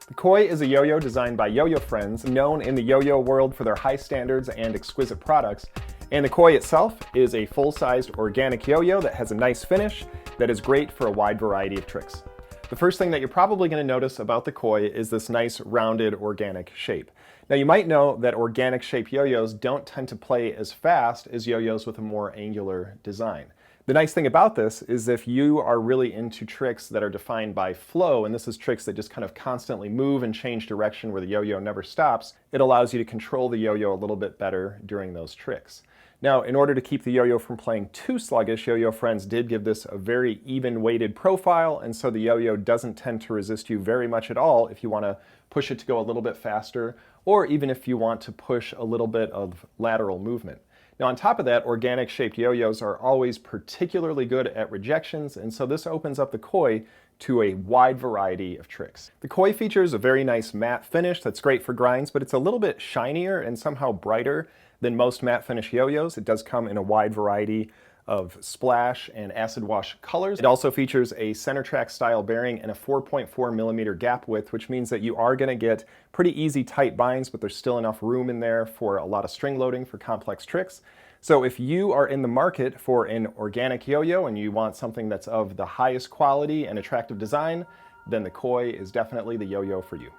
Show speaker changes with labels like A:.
A: The Koi is a yo-yo designed by YoYoFriends, known in the yo-yo world for their high standards and exquisite products. And the Koi itself is a full-sized organic yo-yo that has a nice finish that is great for a wide variety of tricks. The first thing that you're probably going to notice about the Koi is this nice rounded organic shape. Now you might know that organic shaped yo-yos don't tend to play as fast as yo-yos with a more angular design. The nice thing about this is if you are really into tricks that are defined by flow, and this is tricks that just kind of constantly move and change direction where the yo-yo never stops, it allows you to control the yo-yo a little bit better during those tricks. Now, in order to keep the yo-yo from playing too sluggish, YoYoFriends did give this a very even weighted profile, and so the yo-yo doesn't tend to resist you very much at all if you want to push it to go a little bit faster, or even if you want to push a little bit of lateral movement. Now on top of that, organic shaped yo-yos are always particularly good at rejections, and so this opens up the Koi to a wide variety of tricks. The Koi features a very nice matte finish that's great for grinds, but it's a little bit shinier and somehow brighter than most matte finish yo-yos. It does come in a wide variety of splash and acid wash colors. It also features a center track style bearing and a 4.4mm gap width, which means that you are going to get pretty easy tight binds, but there's still enough room in there for a lot of string loading for complex tricks. So if you are in the market for an organic yo-yo and you want something that's of the highest quality and attractive design, then the Koi is definitely the yo-yo for you.